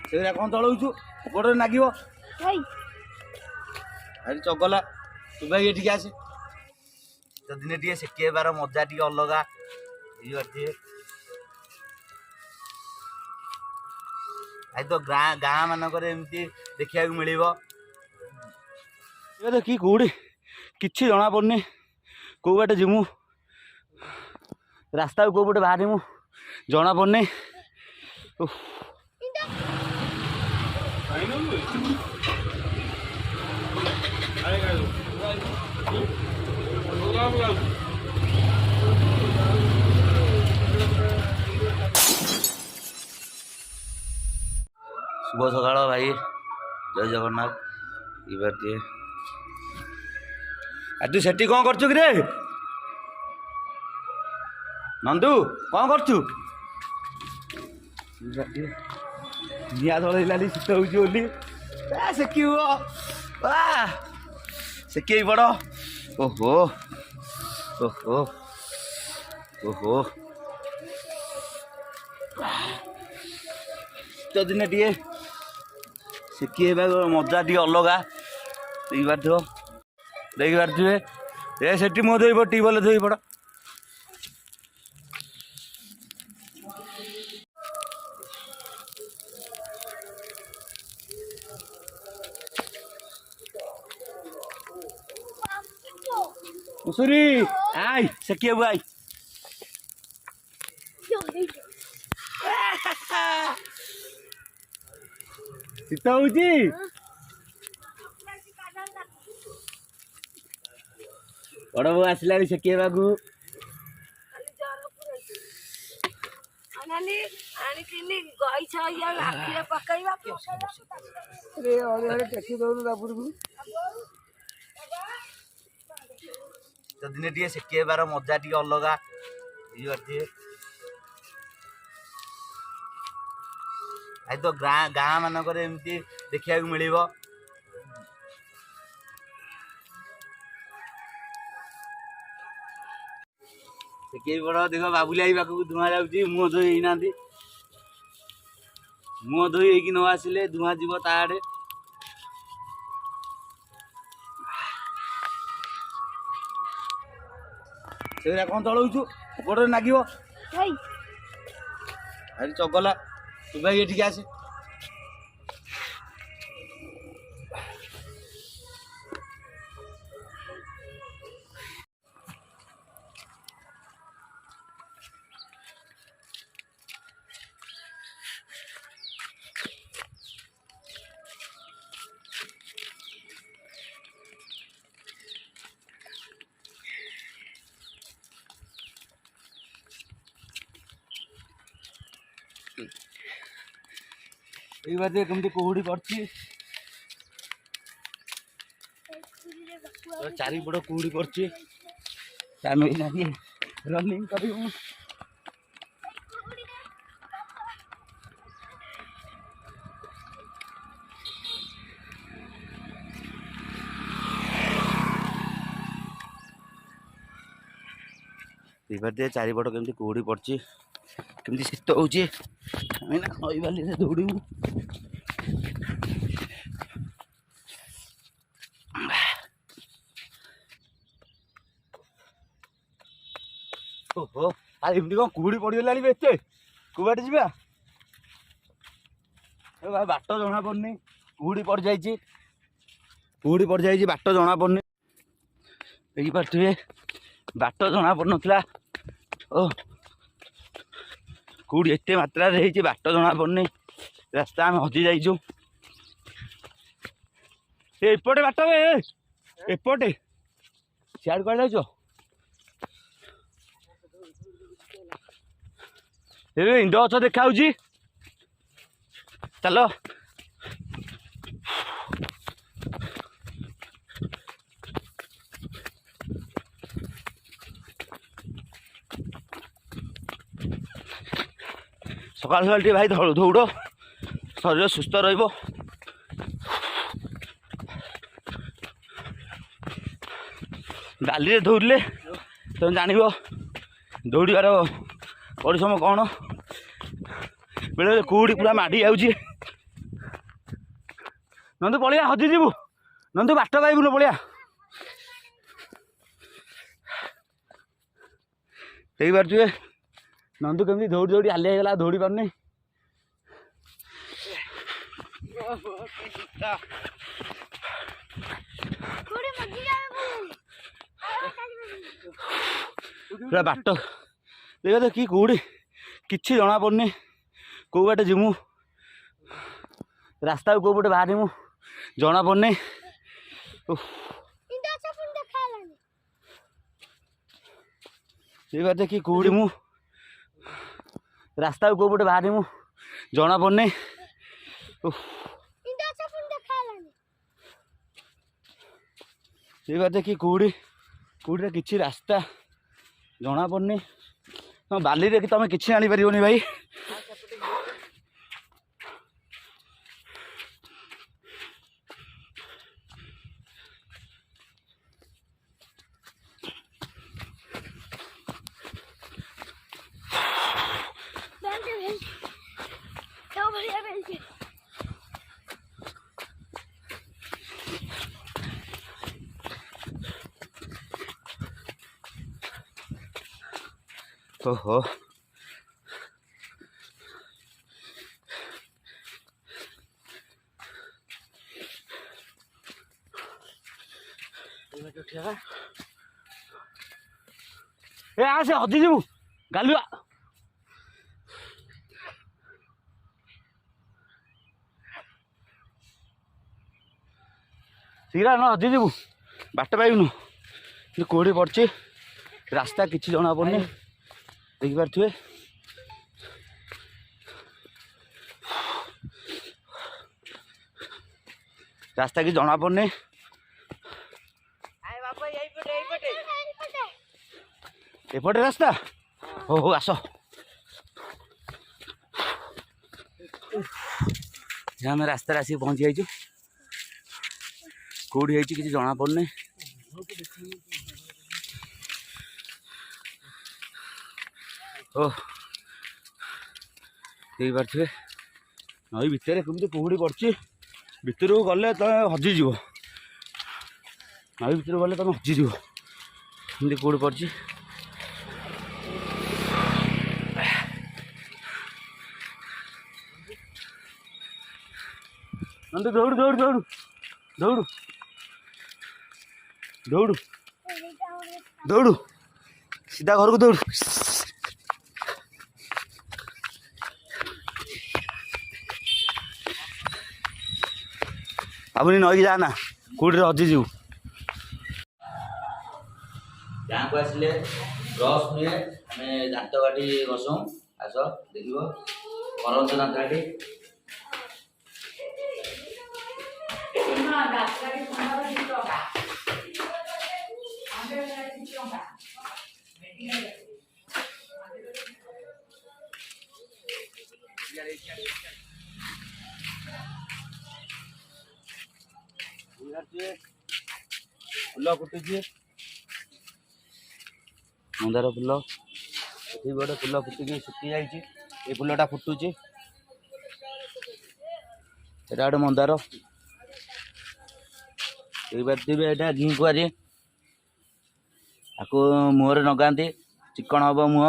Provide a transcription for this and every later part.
ସେଗୁରା କ'ଣ ଚଳଉଛୁ ଗୋଡ଼ରେ ନାଗିବ। ଭାଇ ଚଗଲା ତୁ ଭାଇ ଏଠିକି ଆସେ। ତ ଦିନେ ଟିକେ ଶିଖେଇବାର ମଜା ଟିକେ ଅଲଗା ବୁଝିପାରୁଥିବେ। ଆଜି ତ ଗାଁ ମାନଙ୍କରେ ଏମିତି ଦେଖିବାକୁ ମିଳିବ। ଏବେ ଦେଖି କୋଉଠି କିଛି ଜଣା ପଡ଼ୁନି କୋଉ ବାଟେ ଯିମୁ, ରାସ୍ତାକୁ କୋଉ ପଟେ ବାହାରିମୁ ଜଣା ପଡ଼ୁନି। शुभ सकाळ भाई, जय जगन्नाथ। तू सेठी कौन कर नंदू कौन कर निआ धरलानी शीत हो सेक पड़। ओहो ओहो ओहो तो दिन टे शिखेबा मजा टी अलग देखी पारे। ए सेठी मुँह धोई पड़, ट्यूबवेल धोई पड़। मुसुरी आई सेकिबू आई शीत हो बड़ बो आसला सेकेबा तो दिन टे शिखेबार मजा टी अलग बुझिपारे। आज तो गाँ मानक एमती देखा मिल। शिखे पड़ देख बाबुली आई पाक धुआं जाऊँगी मुँह धोई ना मुँह धोई न आसिले धुआं जीव ता आड़े। सेगुरा कौन चलौचु गोड़े नागिब। भाई चगला तू भाई एठिक आसे। ये कमती कुहुड़ी पड़ी चारिपट कुहुड़ी पड़ी रनिंग कर चारिपट केमती कुहुड़ी पड़ी केमती शीत हो नई बाली से दौड़ू। ओहो आमती कौन कुहुड़ी पड़गला एत कुबाटे जा भाई बाट जना पड़नी कुहुड़ी पड़ जाइए बाट जना पड़नी देखिपे बाट जना पड़ नाला। ओ कुहुड़ी एत मात्रा बाट जना पड़नी रास्ता आम हजि जाइचु। एपटे बाट एपटे सियाड़ कह जाऊ इंद गछ देखा चल सकाल सकाल टे भाई दौड़ शरीर सुस्थ रहिबो। डाली दौड़े तुम जान दौड़ार परिश्रम कौन बेले कुहुड़ी पूरा माड़ी जाऊँगी नंदू पलिया हजिबू नंदू बाट पाइबुन पलिया देख पारे नंदू कमी दौड़ी दौड़ी हालिया गला दौड़ी पार नहीं पूरा बाट देख तो कि कौड़ी किसी जना पड़नी कौ बाटे जीमु रास्ता कौ पटे बाहरमु जना पड़नी देख पारे कि कौड़ी मु रास्ता कौ पटे बाहरमु जना पड़नी देख पारे कि कौड़ी कौड़ी किसी रास्ता जना पड़नी बाली रे तुम कि आनी पारनी भाई ओहो ए आसे हजी जीवु गालुआ शीघ्र न हजी जीवु बाट पाइबुनु कौड़ी पड़ी रास्ता किसी जना पड़नी देख पारे रास्ता कि जना पड़नी एपटे रास्ता हो आस आम रास्तार आसिक पहुँची जाइए कौटी है किसी जना पड़नी ओ देख पारे नई भितर कमी कौड़ी पड़ी भितर को गले तुम हजिज नई भितर गले तुम हजिज एमती कौड़ी पड़ी नंदू दौड़ दौड़ दौड़ दौड़ दौड़ दौड़ सीधा घर को दौड़ अपनी नई जाना कौटी हजिज गाँ को आसिले ब्रश नुहे आम दात काटी घसू आस देख करंत दात काटी फुल फुटुची मंदार फुल ये गोटे फुल फुटिक सुखी जाइए ये फुलटा फुटुची एटा गोटे मंदार देखिए यहाँ घी कुआरी आपको मुहर नगाती चिकन हम मुह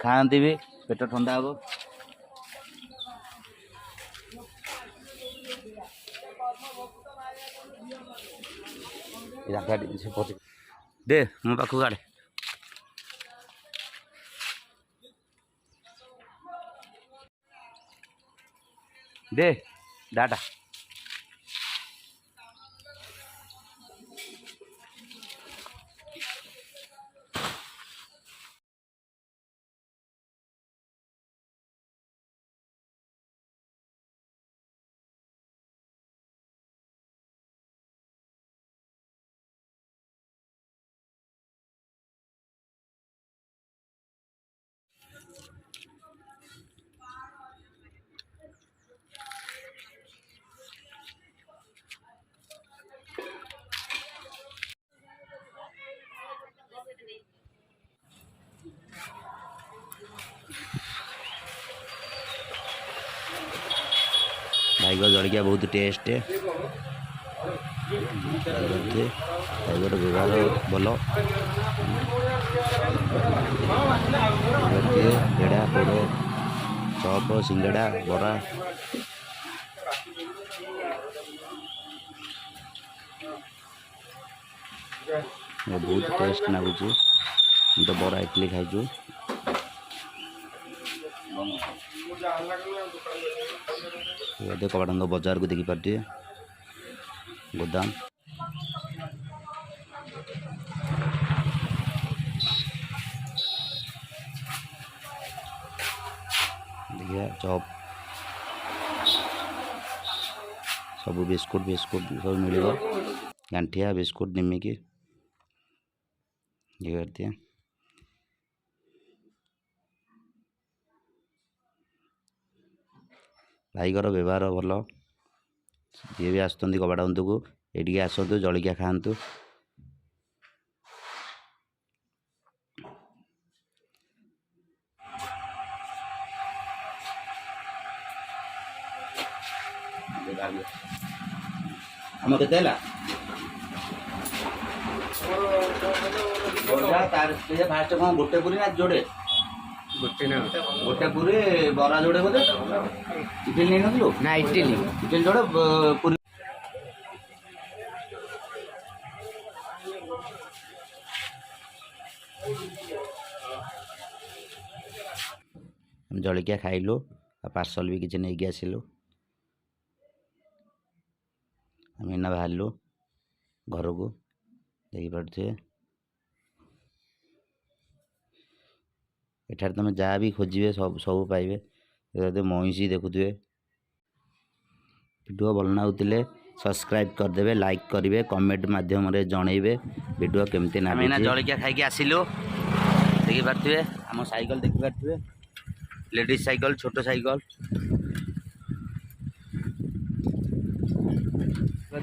खाती भी पेट ठंडा हम दे मो पाख गाड़े दे डाटा भाई जलिया बहुत टेस्ट भाई व्यवहार भल पेड़ा पोड़ चप सिंगड़ा बरा बहुत टेस्ट लगुच तो बरा इडली खाई कबाटंद बजार को देखिपारे गोदाम देखिए चप सब बिस्कुट सब मिल गांठिया बिस्कुट निमिकी ये करती है भाईगर व्यवहार भल जी भी आसुँच कबाटबंध को ये आसतु जलिया खातु आम के फास्ट कौन गोटे पूरी ना जोड़े गोटे पूरी बरा जोड़े बोले इडली नहीं नथिलु ना इडली जोड़े पूरी जलिया खाइलु पार्सल भी किसी नहीं आसिलु आम इना बाहर घर को देखिपे एठार तुम जहाँ भी खोजे सब सब पाइबे महिषी देखुए वीडियो भल नागुले सब्सक्राइब करदे लाइक करेंगे कमेंट मध्यम जनइबे वीडियो केमती ना जलिया खाई आसिलु देखिपे आम साइकल देखिपे लेडीज साइकल छोट साइकल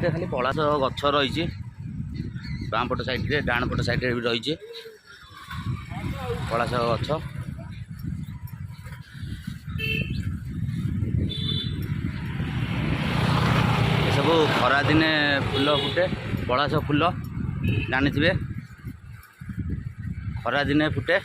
खाली पलाश गछ रही बाम पट साइड डाण पट साइड भी रही पलाश गछ सब खरा दिने फूल फुटे पलाश फूल जानी खरा दिने फुटे